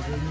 Halo,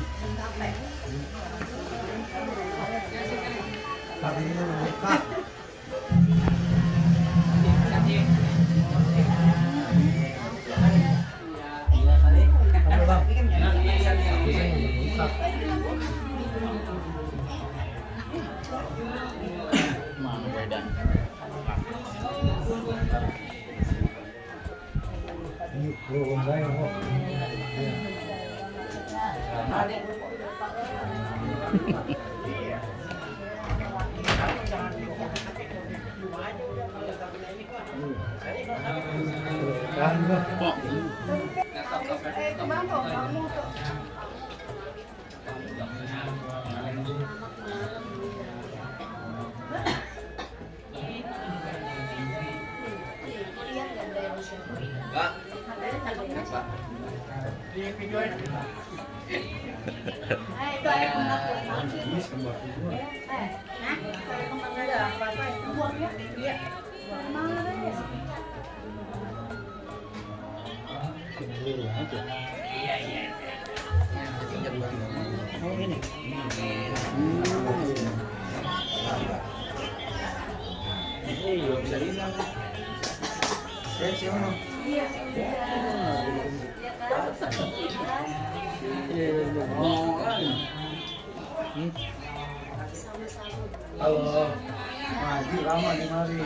Haji lama di mari.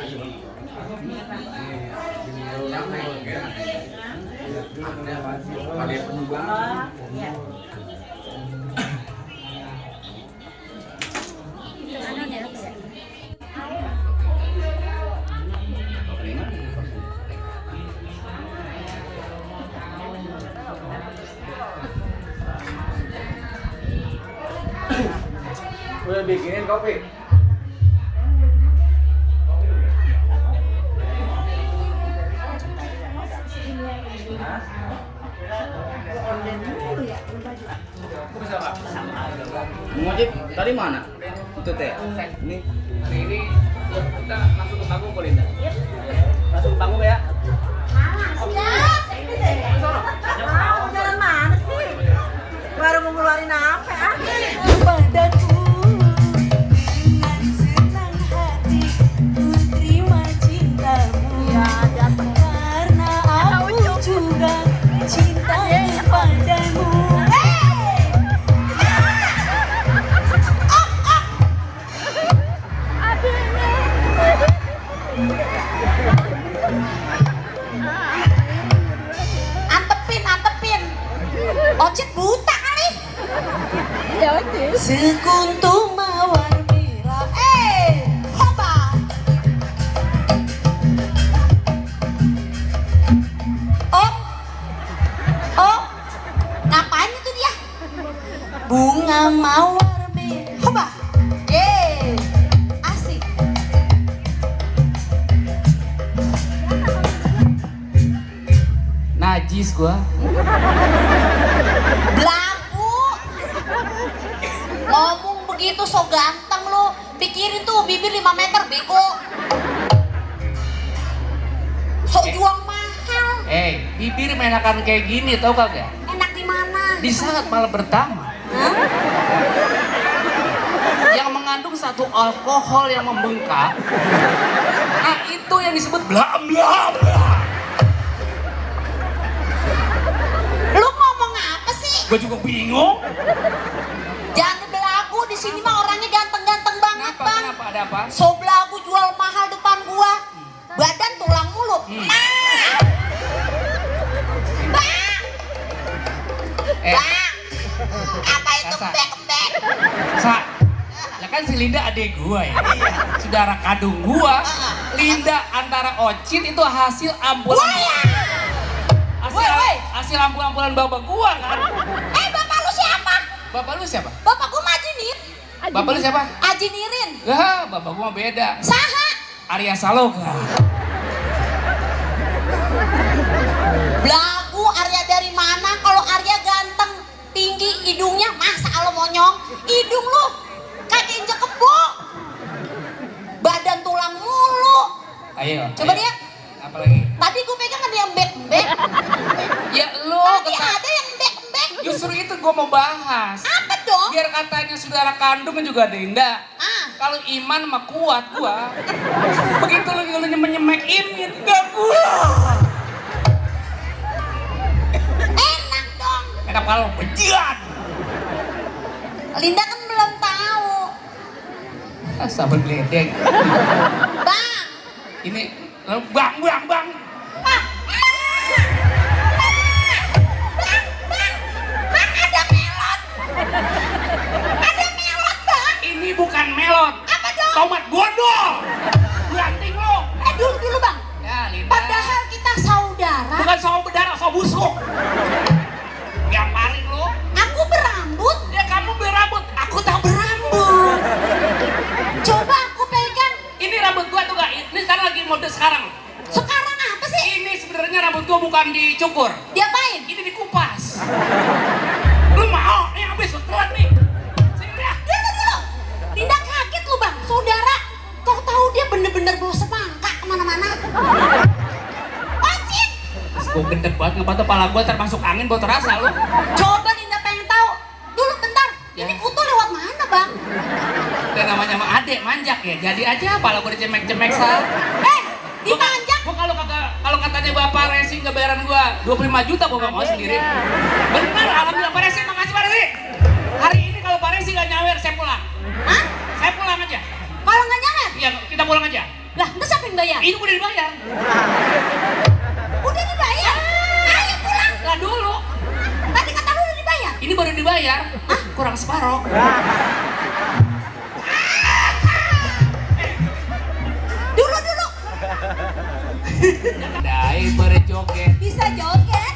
Ada penugasan. Udah bikinin kopi. Ngojek tadi mana? Itu teh. Ini hari ini kita langsung ke panggung kok Linda. Langsung ke panggung ya. Jalan mana sih? Baru mau ngeluarin apa ah? Padaku dengan senang hati ku terima cintamu karena aku juga cinta kepadamu. Antepin. Ocit buta kali. Sekuntum mawar bila Hoba. Oh, ngapain itu dia? bunga mawar bila Hoba. Asik. Najis gua. Belagu. Ngomong begitu so ganteng lu. Pikirin tuh bibir 5 meter bego. Sok juang mahal. Bibir menakan kayak gini tau kagak? Enak di mana? Di saat malam pertama. Yang mengandung satu alkohol yang membengkak. Nah itu yang disebut bla bla bla. Lu ngomong apa sih? Gue juga bingung. Jangan belagu, di sini mah orangnya ganteng-ganteng banget, Kenapa? Bang. Kenapa? Ada apa? So belagu jual mahal depan gua. Badan tulang mulu. Bang. Bang. Apa itu Sasa. kembek-kembek? Lah kan si Linda adik gua ya. Saudara kandung gua. Linda antara Ocit itu hasil ampulan. Hasil ampulan bapak gua kan. Bapak lu siapa? Bapak lu siapa? Bapak gua mah Aji Nir. Bapak lu siapa? Aji Nirin. Lah, bapak gua mah beda. Saha? Arya Saloka. Belagu Arya dari mana? Kalau Arya ganteng, tinggi, hidungnya masa lo monyong? Hidung lu kaki injek kebo. Badan tulang mulu. Ayo. Coba ayo. dia. Apa lagi? Tadi gue pegang ada yang embek-embek. Ya lu Tadi ada yang embek-embek. justru itu gue mau bahas. Apa dong? Biar katanya saudara kandung juga Dinda. Kalau iman mah kuat gua. Begitu lu nyemek imin gak gua. Enak dong. Enak kalau bejian. Linda kan belum tahu. Sabar geledek. Bang. Ini bang. Bang, ada melon. Ada melon, Bang. Ini bukan melon. Apa dong? Tomat godol. Beranting lo. Dulu Bang. Ya Linda. Padahal kita saudara. Bukan sawo berdarah, sawo busuk. Gamparin lo. Aku berambut. Ya kamu berambut, aku tak berambut. Coba aku pegang. Ini rambut gua tuh gak, ini sekarang lagi mode sekarang. Sekarang apa sih? Ini sebenarnya rambut gua bukan dicukur. Diapain? Ini dikupas. Lu mau? Nih habis, telat nih. Sini dah. Dulu. Linda kaget lu Bang. Saudara. Tahu dia bener-bener bawa semangka kemana-mana. Ocit. Gua gendek banget, ngapa kepala gua termasuk angin bau terasa lu. Coba Linda pengen tahu. Dulu bentar. Ya. Ini kutu lewat mana Bang? Dan namanya sama adek manjak ya. Jadi aja kepala gua dicemek-cemek sal. Dipanjak. Gua kalau katanya Bapak Resi kebayaran gua 25 juta gua gak mau sendiri. Benar, alhamdulillah Pak Resi, makasih Pak Resi. Hari ini kalau Pak Resi gak nyawer, saya pulang. Hah? Saya pulang aja. Kalau nggak nyawer? Iya, kita pulang aja. Lah, terus siapa yang bayar? Ini udah dibayar. Udah dibayar? Ayo pulang. Lah dulu. Tadi kata lu udah dibayar. Ini baru dibayar. Kurang separoh. Dulu. Dai berjoget. Bisa joget.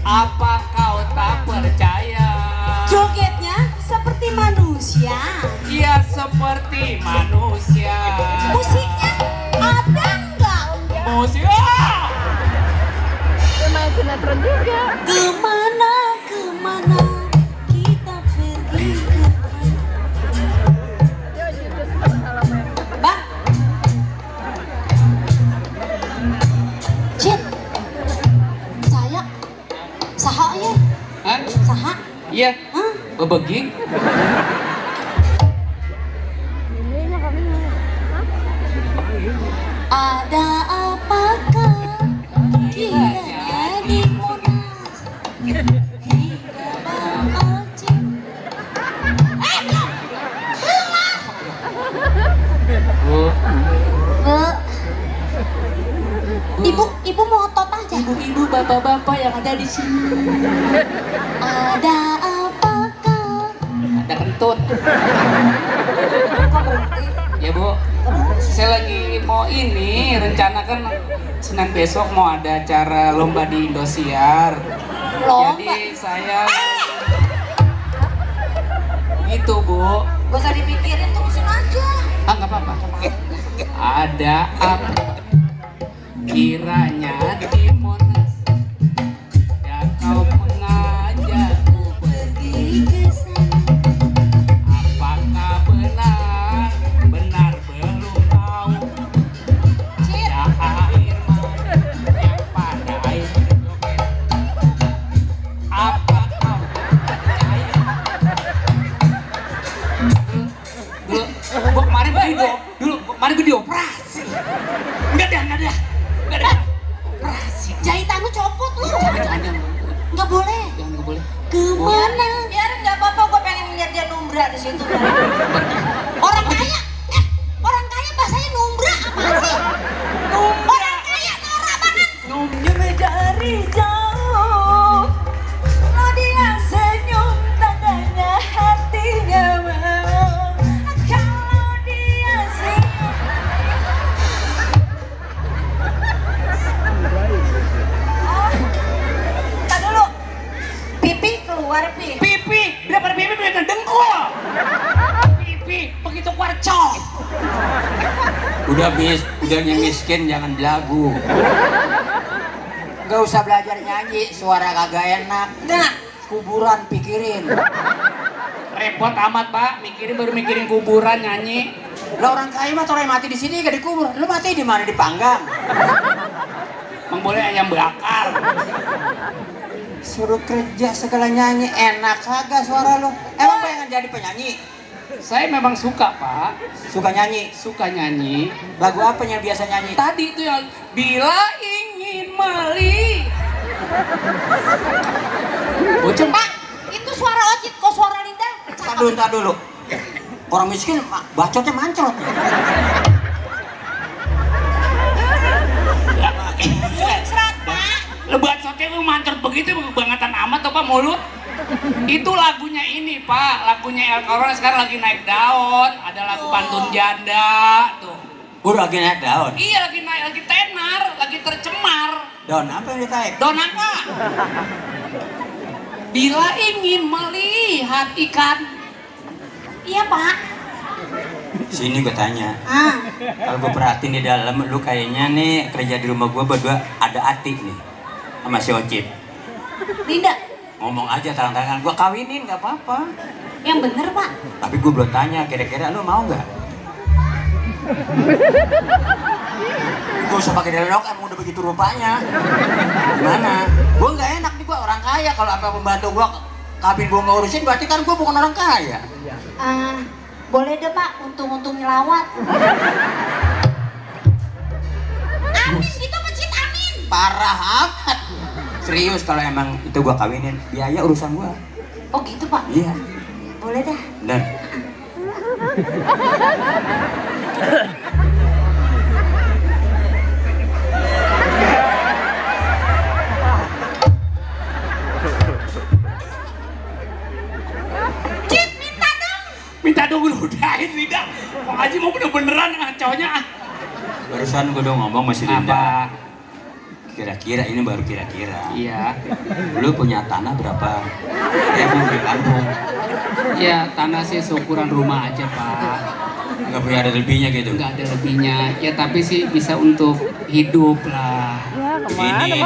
Apa kau tak percaya? Jogetnya seperti manusia. Dia seperti manusia. Musiknya ada nggak? Musik. Kemana kita pergi ke Bang. Cid. Saya saha ya? Hah? Saha? Iya. Hah? Bebeging. Ada apakah kiranya di Monas hingga Bang Ocit? Bu, Ibu mau otot aja. ibu-ibu, bapak-bapak yang ada di sini. Ada apakah? Ada kentut. Kok berhenti? Ya Bu, saya lagi mau ini, rencanakan Senin besok mau ada acara lomba di Indosiar. Lomba? Jadi saya gitu Bu. Gak usah dipikirin, terusin aja. Ah nggak apa-apa. Ada apa? Kiranya di Monas ya kau mengajakku Pergi ke sana. apakah benar belum tahu ada air mata yang pada air joget apa kau percaya gua kemarin gua dioperasi enggak ada operasi Jahitan lu copot lu. jangan Nggak boleh. nggak boleh Kemana? Biarin nggak apa-apa. Gue pengen lihat dia numbra di situ. Orang kaya. Orang kaya bahasanya numbra apa sih? Orang kaya norak banget. Nyumi dari jauh, oh dia senyum tandanya hatinya mau. Kalau dia senyum, Ntar dulu. Pipi keluar pi. pipi daripada pipi dengan dengkul pipi begitu keluar cok udah miskin jangan belagu. Gak usah belajar nyanyi, suara kagak enak. Nah, Kuburan pikirin. repot amat Pak baru mikirin kuburan nyanyi Lah orang kaya mah orang mati di sini gak dikubur. Lu mati di mana? Dipanggang. emang boleh ayam bakar Suruh kerja segala nyanyi, enak kagak suara lu. Emang pengen jadi penyanyi? Saya memang suka, Pak. Suka nyanyi? Suka nyanyi. Lagu apa yang biasa nyanyi? Tadi itu yang bila ingin meli. Boceng. Pak, itu suara Ocit kok suara Linda? Entar dulu. Orang miskin bacotnya mancot. Serat, Pak. Lebat sotnya lu mancret begitu bangetan amat apa mulut? Itu lagunya ini, Pak. Lagunya El Corona sekarang lagi naik daun. Ada lagu pantun janda tuh. Udah lagi naik daun. Iya, lagi naik, lagi tenar, lagi tercemar. Daun apa yang ditaik? Daun apa? Bila ingin melihat ikan. Iya, Pak. Sini gue tanya. Kalau gue perhatiin di dalam, lu kayaknya nih kerja di rumah gue berdua ada Ati nih sama si Ocit. Linda, Ngomong aja tangan-tangan, gue kawinin gak apa-apa. yang bener, Pak. Tapi gue belum tanya, kira-kira lu mau gak? Gue usah pakai dialog, emang udah begitu rupanya. Gimana? Gue gak enak nih, gue orang kaya. Kalau apa pembantu gue kabin gue ngurusin, berarti kan gue bukan orang kaya. Boleh deh, Pak, untung-untung nyelawat. Amin, itu masjid amin. Parah amat. Serius, kalau emang itu gue kawinin, biaya urusan gue. Oh gitu, Pak? Iya. Boleh dah. Bener. Cit, minta dong. Minta dong lu udahin Linda. Kok Haji mau bener-beneran ngacaunya ah. Barusan gue udah ngomong sama si Linda. Apa? Kira-kira, ini baru kira-kira. Iya. Lu punya tanah berapa ribu di kampung? Ya tanah sih seukuran rumah aja, Pak. Nggak punya ada lebihnya gitu? Nggak ada lebihnya. Ya tapi sih bisa untuk hidup lah. Ini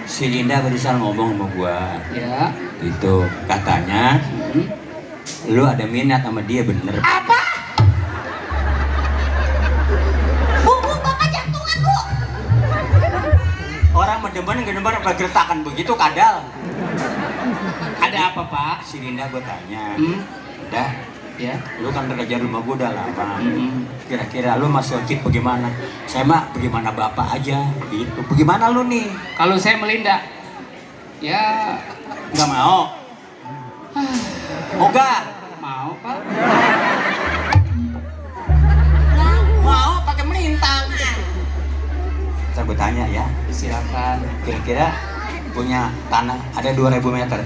si Linda barusan ngomong sama gua. Ya. Itu katanya lu ada minat sama dia, bener? Apa? Bu, Bapak jantungan, Bu. Orang mendemen bergertakan begitu kadal. Ada apa, Pak? Si Linda gua tanya. Udah, Ya. lu kan kerja rumah gua udah lama. Mm-mm. Kira-kira lu masih Ocit bagaimana? Saya mah bagaimana bapak aja gitu. Bagaimana lu nih? Kalau saya Melinda, ya Nggak mau? Enggak. mau, Pak. Mau pakai melintang. Ntar gue tanya ya. Silakan. Kira-kira punya tanah ada 2000 meter.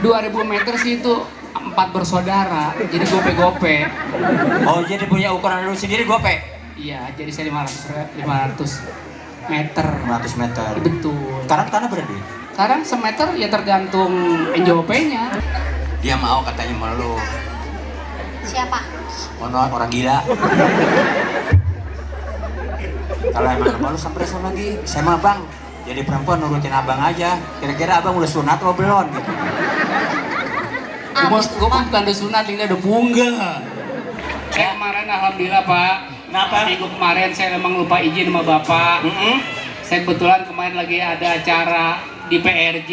2000 meter sih itu 4 bersaudara, jadi gope-gope. Oh, jadi punya ukuran lu sendiri gope? Iya, jadi saya 500 meter. 500 meter. Betul. Sekarang tanah berapa? Sekarang semeter ya tergantung NJOP-nya. Dia mau katanya sama lu. Siapa? Orang gila. Kalau emang sama lu sampai lagi. Saya mah bang, jadi perempuan nurutin abang aja. Kira-kira abang udah sunat atau belum gitu. Gue bukan udah sunat, ini udah bunga. Saya kemarin alhamdulillah, Pak. Kenapa? Minggu kemarin saya memang lupa izin sama Bapak. Saya kebetulan kemarin lagi ada acara di PRJ.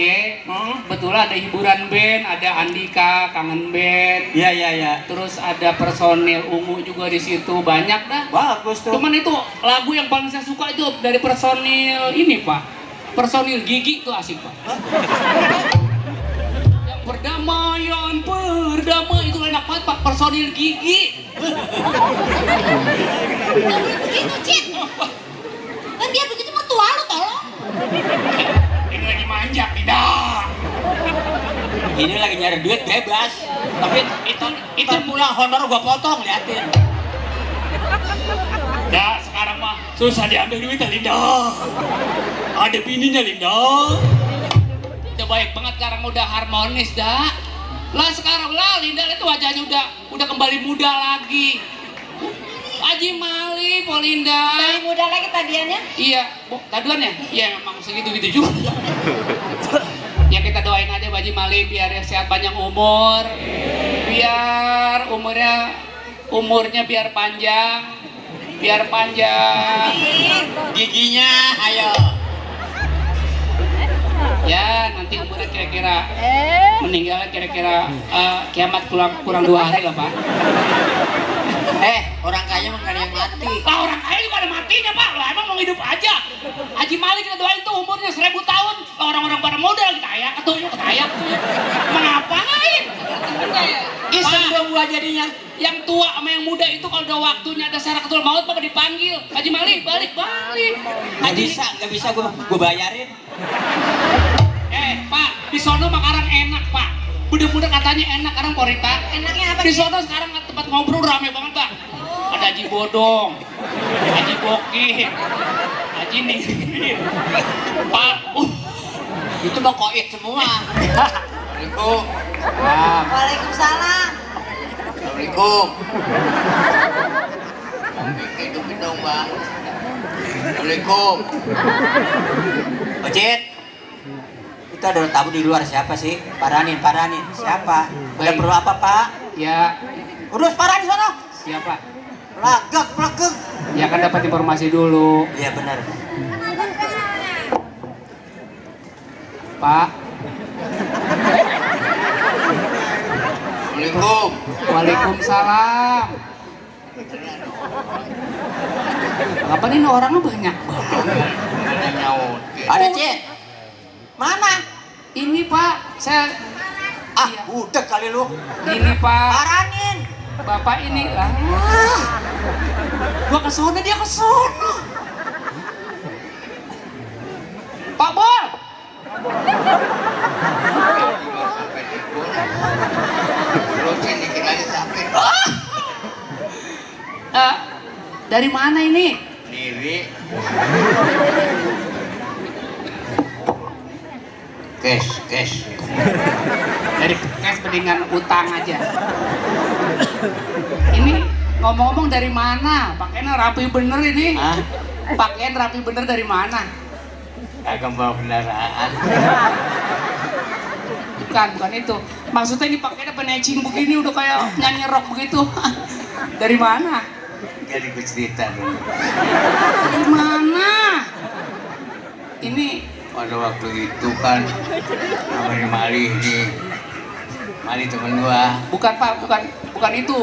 Kebetulan ada hiburan band, ada Andika, Kangen Band. Iya. Terus ada personil Ungu juga di situ, banyak dah. Bagus tuh. Cuman itu lagu yang paling saya suka itu dari personil ini, Pak. Personil Gigi tuh asik, Pak. Yang perdamaian, itu enak banget, Pak. Personil Gigi. Begitu, Cit. Kan dia begitu mertua lu, tolong. Ini lagi manja, tidak. Ini lagi nyari duit bebas. Tapi itu pulang honor gua potong, liatin. Ya, sekarang mah susah diambil duit, Linda. Ada bininya, Linda. Udah baik banget sekarang, udah harmonis, dah. Lah sekarang lah Linda itu wajahnya udah kembali muda lagi. Haji Mali, Polinda. Kembali muda lagi tadiannya. Iya, taduannya? Iya, emang segitu-gitu juga. Ya kita doain aja Haji Mali biar sehat panjang umur. Biar umurnya biar panjang. biar panjang giginya, ayo. Ya nanti umurnya kira-kira meninggalnya kira-kira kiamat kurang 2 hari lah Pak. Orang kaya mah nggak ada yang mati. Lah orang kaya juga ada matinya Pak. Lah emang mau hidup aja. Haji Malik kita doain tuh umurnya 1000 tahun. Lah orang-orang pada modal kita ayak tuh yuk. Mengapain? Iseng dong gua jadinya. Yang tua sama yang muda itu kalau udah waktunya ada sakaratul maut Pak dipanggil. Haji Malik balik. Nggak bisa gua bayarin. Pak, di sono makanan enak Pak. Bener-bener katanya enak karena Porita. Enaknya apa? Di sono sekarang tempat ngobrol rame banget Pak. Ada Haji Bodong, Haji Bokir, Haji Nihir. Pak, Itu mah koit semua. Assalamualaikum. Waalaikumsalam. Assalamualaikum. Hidup dong, Mbak. Assalamualaikum. Ojit. Itu ada tamu di luar siapa sih? Paranin. Siapa? Ada perlu apa, Pak? ya Urus parah di sana. siapa? Pelagak. Ya kan dapat informasi dulu. Iya benar. Pak. Assalamualaikum. Waalaikumsalam. Apa ini orangnya banyak banget? Ada Cik. Mana? Ini Pak, saya Udah kali lu. ini Pak, Paranin. Bapak ini lah. Gua ke sono dia ke sono. Pak Bol. Dari mana ini? Diri. Cash. Dari cash mendingan utang aja. Ini ngomong-ngomong dari mana? Pakaiannya rapi bener ini. Hah? Pakaian rapi bener dari mana? Kagak bawa kendaraan. Bukan itu. Maksudnya ini pakaiannya penecing begini udah kayak nyanyi rock begitu. Dari mana? Jadi gue cerita dulu. Dari mana? Ini Pada waktu itu kan namanya Mali nih. Mali temen gua. bukan Pak, bukan itu.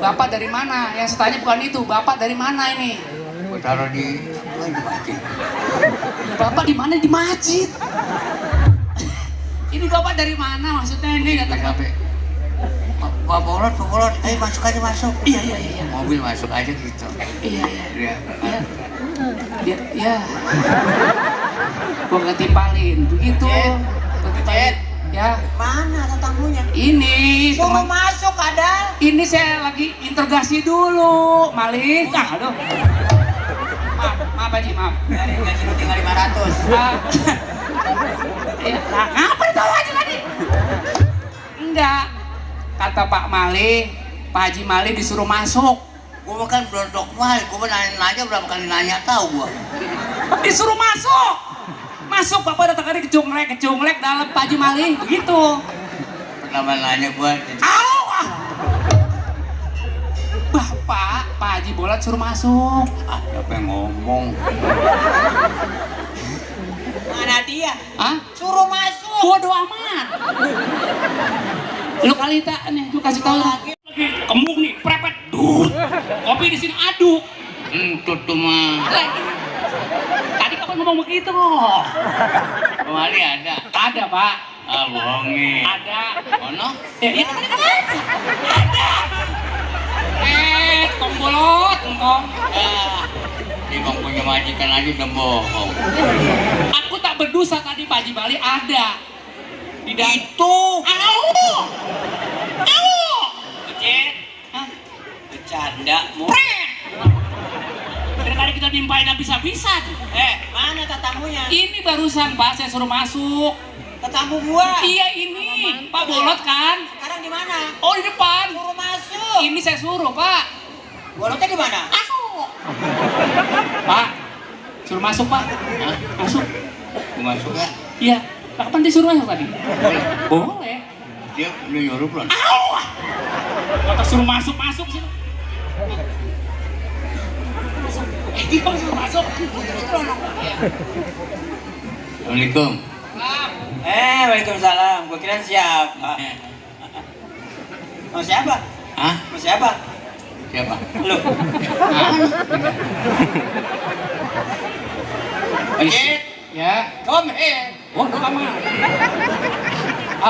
Bapak dari mana? Yang saya tanya bukan itu. Bapak dari mana ini? Gua taruh di masjid. Bapak di mana? Di masjid. Ini Bapak dari mana? Maksudnya ini datang Sampai Pak Bolot, ayo masuk aja masuk. Iya. Mobil masuk aja gitu. Iya. Dia, Ya. Gua ketimpalin begitu. Ketimpalin. Ya. mana tamunya? Ini Suruh teman. masuk ada. Ini saya lagi interogasi dulu, Malik. Aduh. Maaf Haji, maaf. Gaji lu tinggal 500. Ya, ngapa ditawa aja tadi? Enggak. Kata Pak Malik, Pak Haji Malik disuruh masuk. Gua kan blondok mal, gua nanya berapa kali nanya tahu gua. Disuruh masuk. Masuk Bapak datang kali kecunglek dalam Pak Haji Malik, begitu. Pertama nanya gua. Bapak, Pak Haji Bolot suruh masuk. Siapa yang ngomong? Mana dia? Hah? Suruh masuk. Bodoh amat. Lu kali tak nih, lu kasih tahu lagi. Kembung nih, prepet. Kopi di sini aduk. Entut tuh mah. Tadi kapan ngomong begitu? Kemari ada. Ada, Pak. Ah, bohongin. Ada. Ono? Iya, ada. Tombolot, engkong. Dia bang punya majikan aja udah bohong. Aku tak berdosa tadi Pak Haji Malik ada. Tidak. Itu. Au. Cek. Bercanda mu. Daripada kita nimpain habis-habisan. Mana tatamunya? Ini barusan Pak, saya suruh masuk. Tatamu gua. Iya ini, Pak Bolot kan? Sekarang di mana? Oh di depan. Suruh masuk. Ini saya suruh Pak. Bolotnya di mana? Pak, suruh masuk Pak. Masuk. Gua masuk ya. Iya. Lah, kapan disuruh masuk tadi? Boleh. Dia udah nyuruh belum? Kata suruh masuk sih. Dia suruh masuk. Assalamualaikum. Waalaikumsalam. Gua kira siapa? Mau siapa? Hah? Mau siapa? Siapa? Lu. Ojit. Ya. Come here. Gua nggak mau.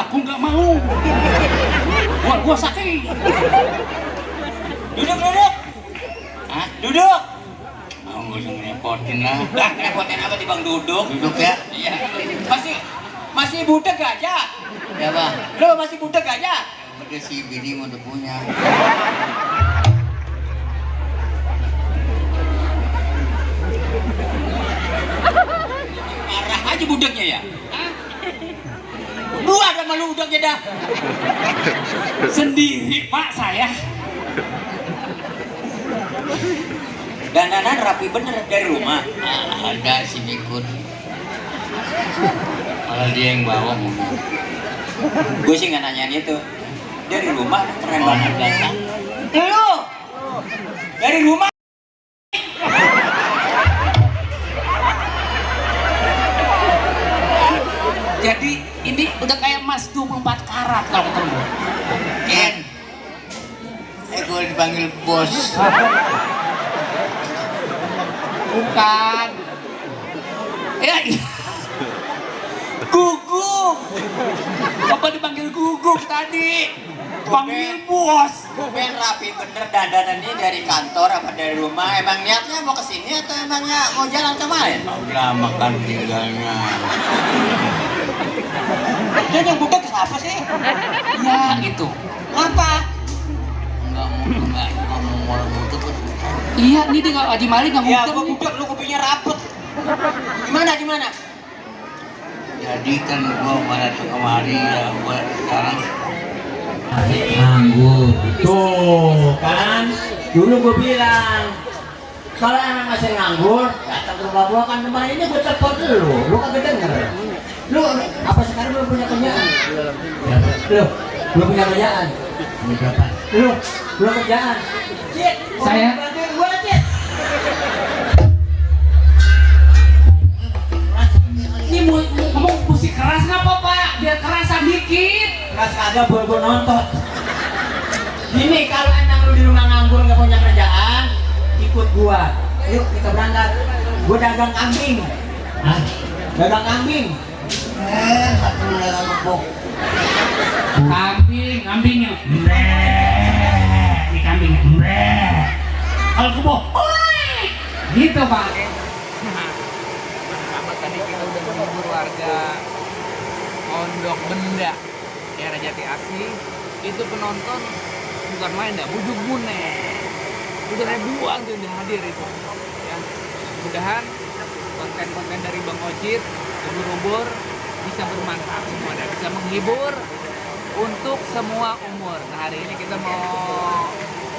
Aku nggak mau. Gua sakit. Duduk. Hah? Duduk. Mau nggak usah ngerepotin lah. Lah, ngerepotin apa di bang duduk? Duduk ya. Iya. Masih budek aja. Ya bang. Lu masih budek aja. Udah si bini udah punya. Marah aja budeknya ya. Dua ada malu budeknya dah. Sendiri pak saya. Dandanan rapi bener dari rumah. Ada si Mikun. Malah dia yang bawa mobil. Gue sih nggak nanyain itu. Dari rumah keren banget. Datang. Lu dari rumah. Jadi ini udah kayak emas 24 karat kalau ketemu. Ken, Gue dipanggil bos. Bukan. Ya, gugup. Bapak dipanggil guguk tadi. Panggil bos. Ben rapi bener dandanannya dari kantor apa dari rumah? Emang niatnya mau kesini atau emangnya mau jalan kemarin? Udah makan tinggalnya. Dia yang budek siapa sih? Ya gitu. Ngapa? Enggak mau orang butuh. Iya, ini dia Haji Malik nggak Ya butuh. gua budek lu kupingnya rapet. Gimana? Jadi kan gua pada tuh kemari ya gua sekarang nganggur tuh kan dulu gue bilang kalau emang masih nganggur datang ke rumah gua kan kemarin ini gue telepon lu kagak denger lu apa sekarang belum punya kerjaan lu belum punya kerjaan lu belum kerjaan Cid, saya bantuin gua Cid ini ngomong musik keras ngapa pak biar kerasan dikit keras kagak gue nonton gini kalau emang lu di rumah nganggur nggak punya kerjaan ikut gua yuk kita berangkat gua dagang kambing hah? Dagang kambing satu dagang kebok kambingnya ini kambingnya kalau kebok gitu pak Pertama tadi kita udah menghibur warga Pondok Benda daerah Jati Asih. Itu penonton bukan main dah, bujuk bune udah ribuan tuh udah hadir itu ya. Mudah-mudahan konten-konten dari Bang Ojit ubur-ubur bisa bermanfaat semua dan bisa menghibur untuk semua umur. Nah hari ini kita mau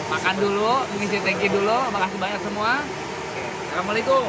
makan dulu, mengisi tangki dulu. Makasih banyak semua. Oke. Assalamualaikum.